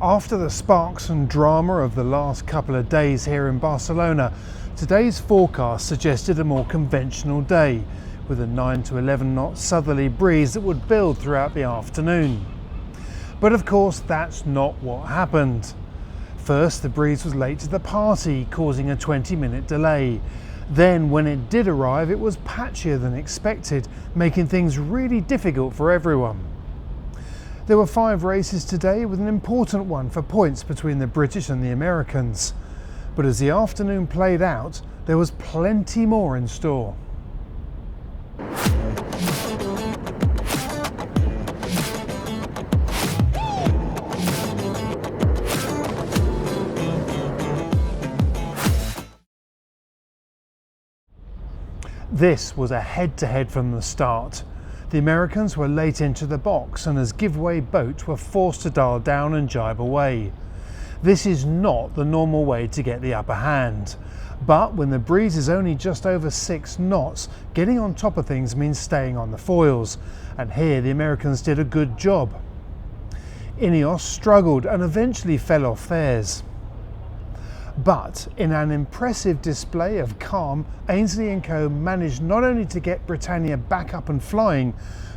After the sparks and drama of the last couple of days here in Barcelona, today's forecast suggested a more conventional day, with a 9 to 11 knot southerly breeze that would build throughout the afternoon. But of course that's not what happened. First, the breeze was late to the party, causing a 20-minute delay. Then when it did arrive, it was patchier than expected, making things really difficult for everyone. There were 5 races today, with an important one for points between the British and the Americans. But as the afternoon played out, there was plenty more in store. This was a head-to-head from the start. The Americans were late into the box, and as giveaway boats were forced to dial down and jibe away. This is not the normal way to get the upper hand. But when the breeze is only just over 6 knots, getting on top of things means staying on the foils. And here the Americans did a good job. Ineos struggled and eventually fell off theirs. But in an impressive display of calm, Ainsley & Co managed not only to get Britannia back up and flying,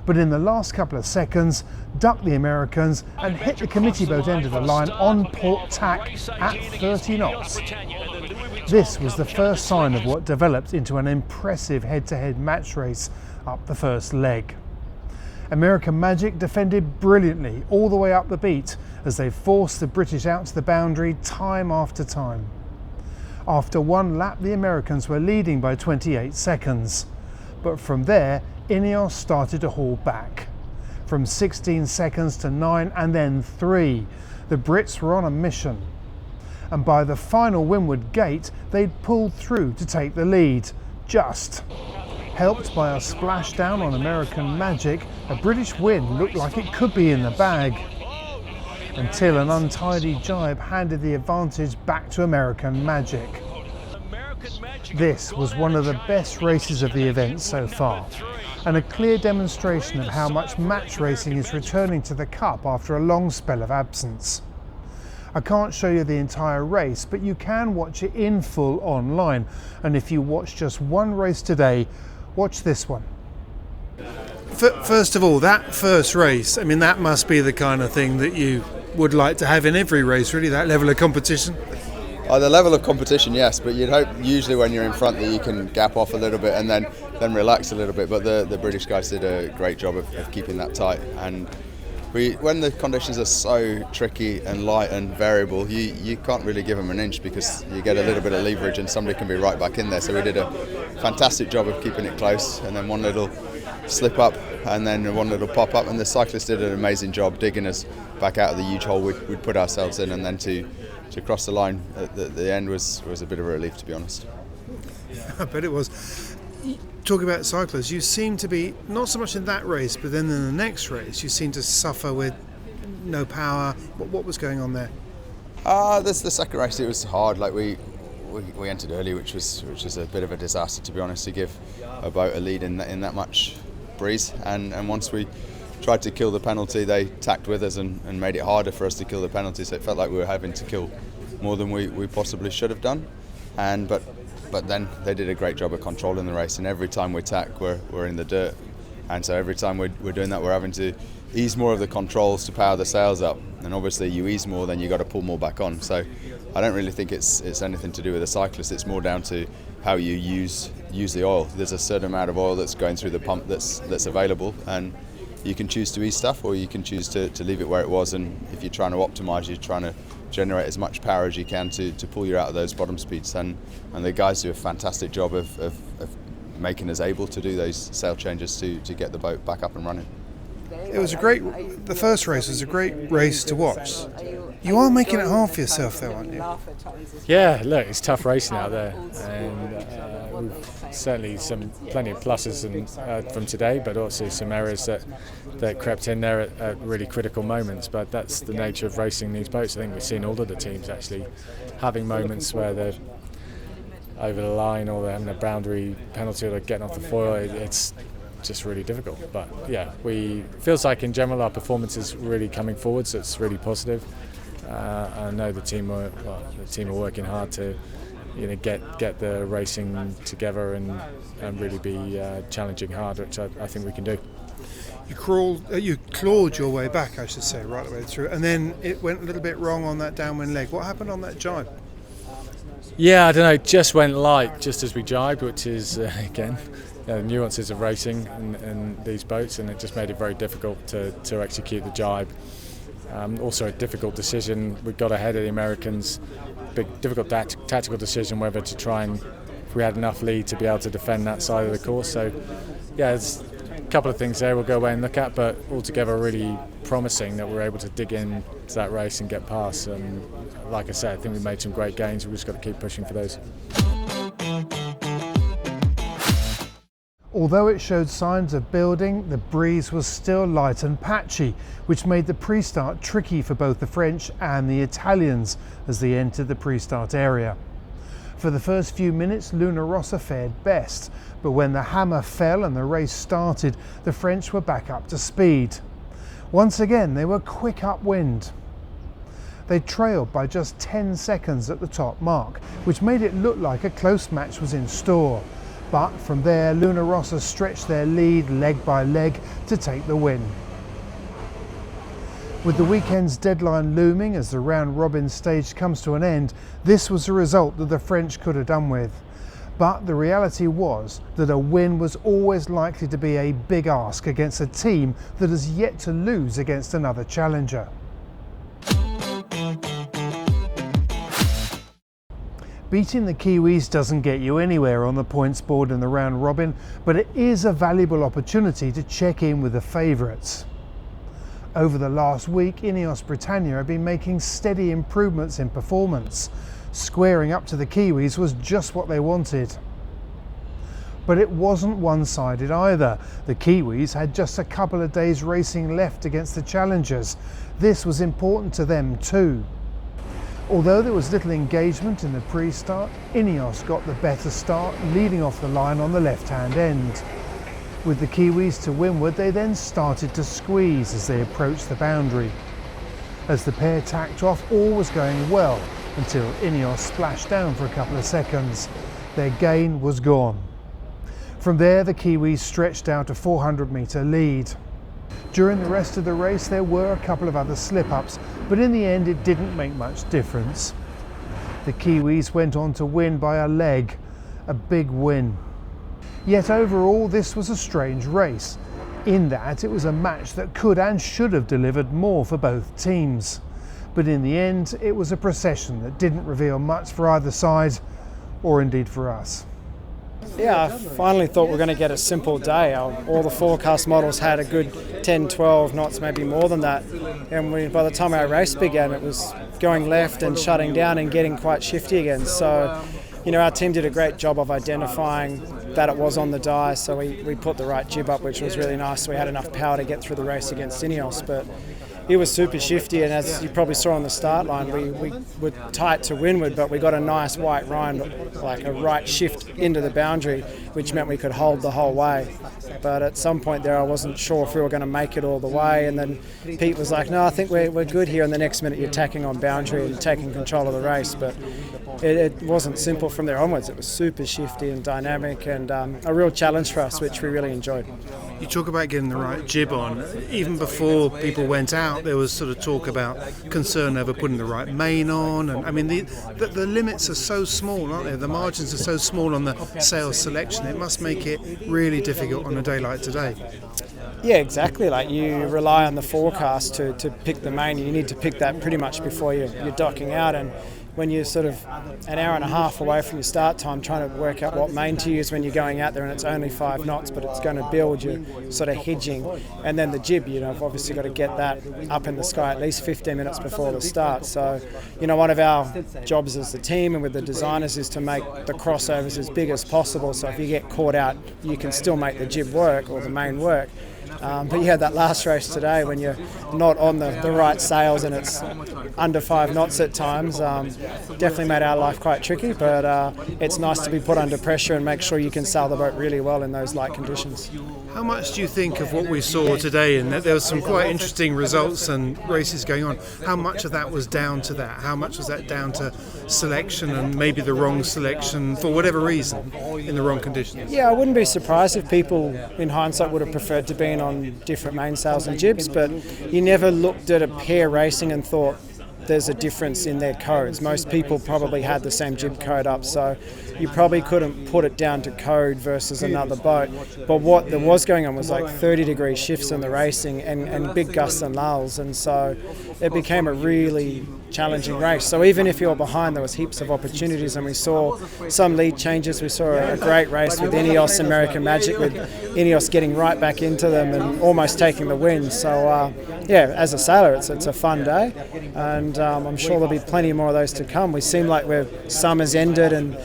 but in the last couple of seconds ducked the Americans and hit the committee boat end of the line on port tack at 30 knots. This was the first sign of what developed into an impressive head-to-head match race up the first leg. American Magic defended brilliantly all the way up the beat as they forced the British out to the boundary time after time. After one lap, the Americans were leading by 28 seconds. But from there, Ineos started to haul back. From 16 seconds to 9 and then 3, the Brits were on a mission. And by the final windward gate, they'd pulled through to take the lead, just. Helped by a splashdown on American Magic, a British win looked like it could be in the bag. Until an untidy jibe handed the advantage back to American Magic. This was one of the best races of the event so far, and a clear demonstration of how much match racing is returning to the Cup after a long spell of absence. I can't show you the entire race, but you can watch it in full online, and if you watch just one race today, watch this one. First of all, that first race, I mean, that must be the kind of thing that you would like to have in every race, really, that level of competition. The level of competition, yes, but you'd hope usually when you're in front that you can gap off a little bit and then relax a little bit. But the British guys did a great job of keeping that tight. And when the conditions are so tricky and light and variable, you can't really give them an inch because you get a little bit of leverage and somebody can be right back in there. So we did a fantastic job of keeping it close, and then one little slip up and then one little pop up, and the cyclists did an amazing job digging us back out of the huge hole we'd put ourselves in, and then to cross the line at the end was a bit of a relief, to be honest. I bet it was. Talking about cyclists, you seem to be, not so much in that race, but then in the next race, you seem to suffer with no power. What was going on there? This the second race. It was hard. Like we entered early, which was a bit of a disaster, to be honest, to give a boat a lead in that much breeze. And once we tried to kill the penalty, they tacked with us and made it harder for us to kill the penalty. So it felt like we were having to kill more than we possibly should have done. But then they did a great job of controlling the race, and every time we tack, we're in the dirt. And so every time we're doing that, we're having to ease more of the controls to power the sails up. And obviously you ease more, then you got to pull more back on. So I don't really think it's anything to do with the cyclist. It's more down to how you use the oil. There's a certain amount of oil that's going through the pump that's available, and you can choose to ease stuff or you can choose to leave it where it was. And if you're trying to optimise, you're trying to generate as much power as you can to pull you out of those bottom speeds. And the guys do a fantastic job of making us able to do those sail changes to get the boat back up and running. It was the first race was a great race to watch. You are making it hard for yourself though, aren't you? Yeah, look, it's tough racing out there, and certainly plenty of pluses from today, but also some errors that crept in there at really critical moments. But that's the nature of racing these boats. I think we've seen all of the teams actually having moments where they're over the line or they're having a boundary penalty or they're getting off the foil. It's just really difficult. But yeah, feels like in general our performance is really coming forward, so it's really positive. I know the team are working hard to get the racing together and really be challenging hard, which I think we can do. You clawed your way back, I should say, right the way through, and then it went a little bit wrong on that downwind leg. What happened on that jibe? Yeah, I don't know, it just went light just as we jibed, which is, again, the nuances of racing in these boats, and it just made it very difficult to execute the jibe. Also a difficult decision. We got ahead of the Americans. Difficult tactical decision whether to try and, if we had enough lead, to be able to defend that side of the course. So, yeah, there's a couple of things there we'll go away and look at, but altogether really promising that we're able to dig into that race and get past. And like I said, I think we made some great gains. We've just got to keep pushing for those. Although it showed signs of building, the breeze was still light and patchy, which made the pre-start tricky for both the French and the Italians as they entered the pre-start area. For the first few minutes, Luna Rossa fared best, but when the hammer fell and the race started, the French were back up to speed. Once again, they were quick upwind. They trailed by just 10 seconds at the top mark, which made it look like a close match was in store. But from there, Luna Rossa stretched their lead leg by leg to take the win. With the weekend's deadline looming as the round-robin stage comes to an end, this was a result that the French could have done with. But the reality was that a win was always likely to be a big ask against a team that has yet to lose against another challenger. Beating the Kiwis doesn't get you anywhere on the points board in the round robin, but it is a valuable opportunity to check in with the favourites. Over the last week, Ineos Britannia have been making steady improvements in performance. Squaring up to the Kiwis was just what they wanted. But it wasn't one-sided either. The Kiwis had just a couple of days racing left against the challengers. This was important to them too. Although there was little engagement in the pre-start, Ineos got the better start, leading off the line on the left-hand end. With the Kiwis to windward, they then started to squeeze as they approached the boundary. As the pair tacked off, all was going well until Ineos splashed down for a couple of seconds. Their gain was gone. From there, the Kiwis stretched out a 400-metre lead. During the rest of the race, there were a couple of other slip-ups, but in the end it didn't make much difference. The Kiwis went on to win by a leg, a big win. Yet overall this was a strange race, in that it was a match that could and should have delivered more for both teams. But in the end it was a procession that didn't reveal much for either side, or indeed for us. Yeah, I finally thought we were going to get a simple day. All the forecast models had a good 10, 12 knots, maybe more than that. And by the time our race began, it was going left and shutting down and getting quite shifty again. So, our team did a great job of identifying that it was on the die. So we put the right jib up, which was really nice. So we had enough power to get through the race against Ineos. But it was super shifty, and as you probably saw on the start line, we were tight to windward, but we got a nice white rind, like a right shift into the boundary, which meant we could hold the whole way. But at some point there, I wasn't sure if we were going to make it all the way, and then Pete was like, no, I think we're good here, and the next minute you're tacking on boundary and taking control of the race. But it wasn't simple from there onwards. It was super shifty and dynamic, and a real challenge for us, which we really enjoyed. You talk about getting the right jib on. Even before people went out, there was sort of talk about concern over putting the right main on. And I mean, the limits are so small, aren't they? The margins are so small on the sales selection. It must make it really difficult on a day like today. Yeah, exactly. Like, you rely on the forecast to pick the main. You need to pick that pretty much before you're docking out. And when you're sort of an hour and a half away from your start time, trying to work out what main to use when you're going out there, and it's only 5 knots, but it's going to build, you sort of hedging. And then the jib, I've obviously got to get that up in the sky at least 15 minutes before the start. So, one of our jobs as the team and with the designers is to make the crossovers as big as possible. So if you get caught out, you can still make the jib work or the main work. But yeah, that last race today, when you're not on the right sails and it's under 5 knots at times, definitely made our life quite tricky. But it's nice to be put under pressure and make sure you can sail the boat really well in those light conditions. How much do you think of what we saw today, and that there was some quite interesting results and races going on? How much of that was down to that? How much was that down to selection and maybe the wrong selection for whatever reason in the wrong conditions? Yeah, I wouldn't be surprised if people in hindsight would have preferred to be on different mainsails and jibs, but you never looked at a pair racing and thought there's a difference in their codes. Most people probably had the same jib code up, so you probably couldn't put it down to code versus another boat. But what there was going on was like 30-degree shifts in the racing and big gusts and lulls, and so it became a really challenging race. So even if you're behind, there was heaps of opportunities, and we saw some lead changes. We saw a great race with Ineos American Magic, with Ineos getting right back into them and almost taking the win. So yeah, as a sailor, it's a fun day, and I'm sure there'll be plenty more of those to come. We seem like summer's ended and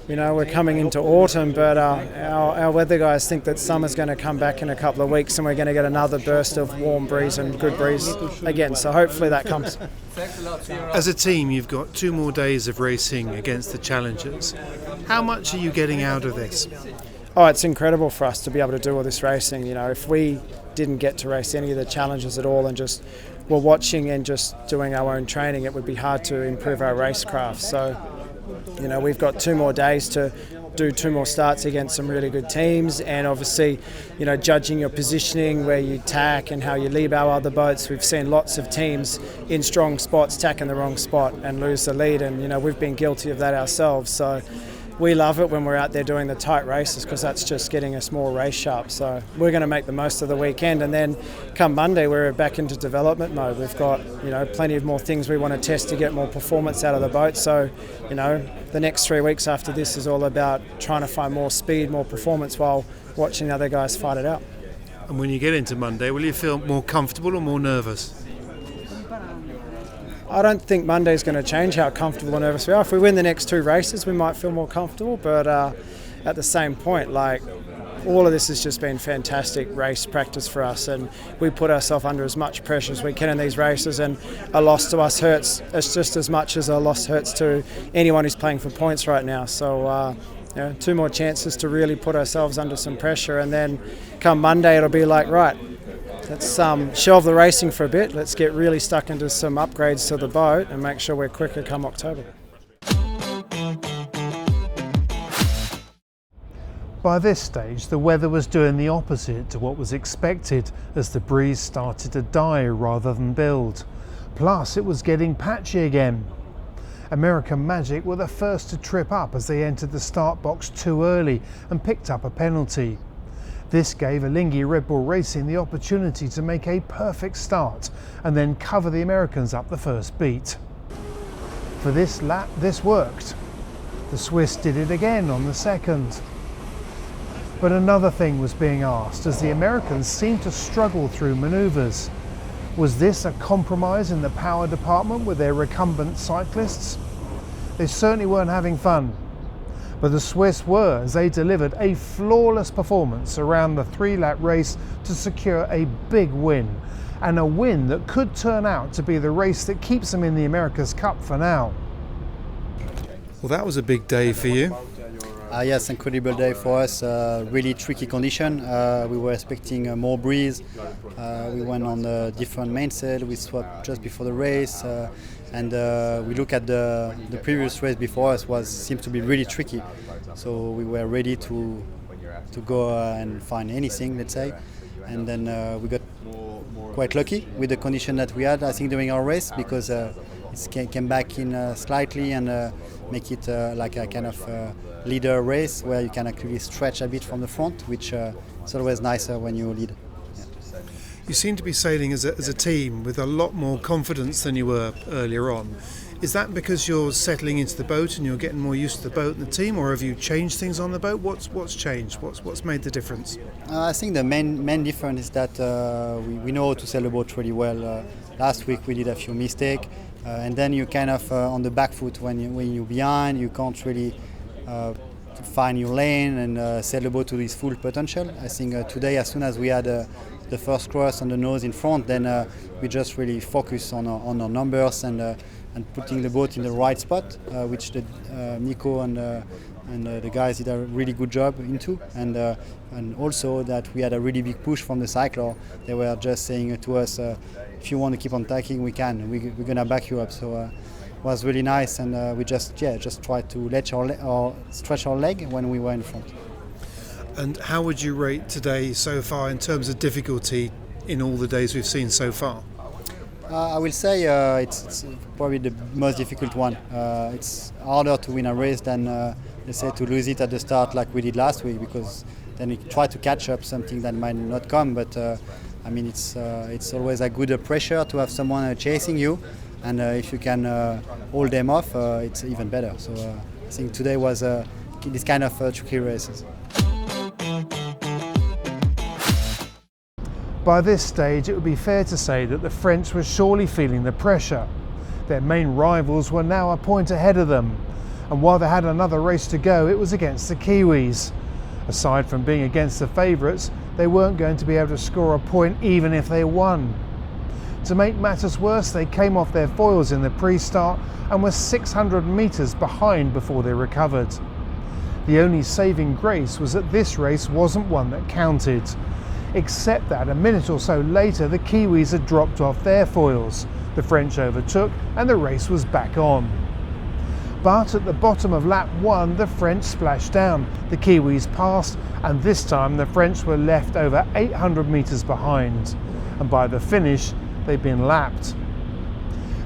we're coming into autumn, but our weather guys think that summer's going to come back in a couple of weeks and we're going to get another burst of warm breeze and good breeze again, so hopefully that comes. As a team, you've got 2 more days of racing against the challengers. How much are you getting out of this? Oh, it's incredible for us to be able to do all this racing. If we didn't get to race any of the challengers at all and just were watching and just doing our own training, it would be hard to improve our racecraft. So we've got 2 more days to do 2 more starts against some really good teams, and obviously, judging your positioning, where you tack and how you leave our other boats. We've seen lots of teams in strong spots tack in the wrong spot and lose the lead, and we've been guilty of that ourselves. So we love it when we're out there doing the tight races, because that's just getting us more race sharp. So we're going to make the most of the weekend, and then come Monday we're back into development mode. We've got plenty of more things we want to test to get more performance out of the boat. So the next 3 weeks after this is all about trying to find more speed, more performance, while watching other guys fight it out. And when you get into Monday, will you feel more comfortable or more nervous? I don't think Monday's going to change how comfortable or nervous we are. If we win the next 2 races, we might feel more comfortable, but at the same point, all of this has just been fantastic race practice for us, and we put ourselves under as much pressure as we can in these races, and a loss to us hurts just as much as a loss hurts to anyone who's playing for points right now. So 2 more chances to really put ourselves under some pressure, and then come Monday it'll be like, right, let's shelve the racing for a bit. Let's get really stuck into some upgrades to the boat and make sure we're quicker come October. By this stage, the weather was doing the opposite to what was expected, as the breeze started to die rather than build. Plus, it was getting patchy again. American Magic were the first to trip up as they entered the start box too early and picked up a penalty. This gave Alinghi Red Bull Racing the opportunity to make a perfect start and then cover the Americans up the first beat. For this lap, this worked. The Swiss did it again on the second. But another thing was being asked, as the Americans seemed to struggle through manoeuvres. Was this a compromise in the power department with their recumbent cyclists? They certainly weren't having fun. But the Swiss were, as they delivered a flawless performance around the 3-lap race to secure a big win, and a win that could turn out to be the race that keeps them in the America's Cup for now. Well, that was a big day for you. Yes, incredible day for us. Really tricky condition. We were expecting more breeze. We went on a different mainsail. We swapped just before the race, and we look at the previous race before us seemed to be really tricky. So we were ready to go and find anything, let's say, and then we got quite lucky with the condition that we had, I think, during our race, because it came back in slightly and make it like a kind of leader race where you can actually stretch a bit from the front, which is always nicer when you lead. Yeah. You seem to be sailing as a team with a lot more confidence than you were earlier on. Is that because you're settling into the boat and you're getting more used to the boat and the team, or have you changed things on the boat? What's changed? What's made the difference? I think the main difference is that we know how to sail the boat really well. Last week we did a few mistakes, and then you kind of on the back foot when you're behind, you can't really find your lane and sail the boat to its full potential. I think today, as soon as we had the first cross on the nose in front, then we just really focus on our numbers and and putting the boat in the right spot, which Nico and the guys did a really good job into, and also that we had a really big push from the cycler. They were just saying to us, if you want to keep on tacking, we can. We're gonna back you up. So it was really nice, and we just tried to stretch our leg when we were in front. And how would you rate today so far in terms of difficulty in all the days we've seen so far? I will say it's probably the most difficult one. It's harder to win a race than, let's say, to lose it at the start like we did last week, because then we try to catch up something that might not come. But I mean, it's always a good pressure to have someone chasing you, and if you can hold them off, it's even better. So I think today was this kind of tricky races. By this stage, it would be fair to say that the French were surely feeling the pressure. Their main rivals were now a point ahead of them, and while they had another race to go, it was against the Kiwis. Aside from being against the favourites, they weren't going to be able to score a point even if they won. To make matters worse, they came off their foils in the pre-start and were 600 metres behind before they recovered. The only saving grace was that this race wasn't one that counted, except that a minute or so later the Kiwis had dropped off their foils, the French overtook and the race was back on. But at the bottom of lap 1 the French splashed down, the Kiwis passed, and this time the French were left over 800 metres behind, and by the finish they'd been lapped.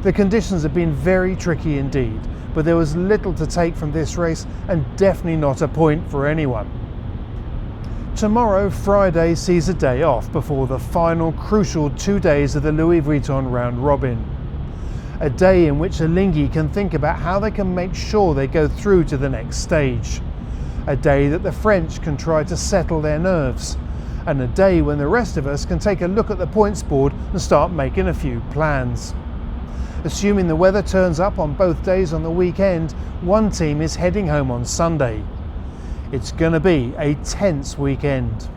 The conditions had been very tricky indeed, but there was little to take from this race and definitely not a point for anyone. Tomorrow, Friday, sees a day off before the final crucial 2 days of the Louis Vuitton round robin. A day in which Alinghi can think about how they can make sure they go through to the next stage. A day that the French can try to settle their nerves. And a day when the rest of us can take a look at the points board and start making a few plans. Assuming the weather turns up on both days on the weekend, one team is heading home on Sunday. It's going to be a tense weekend.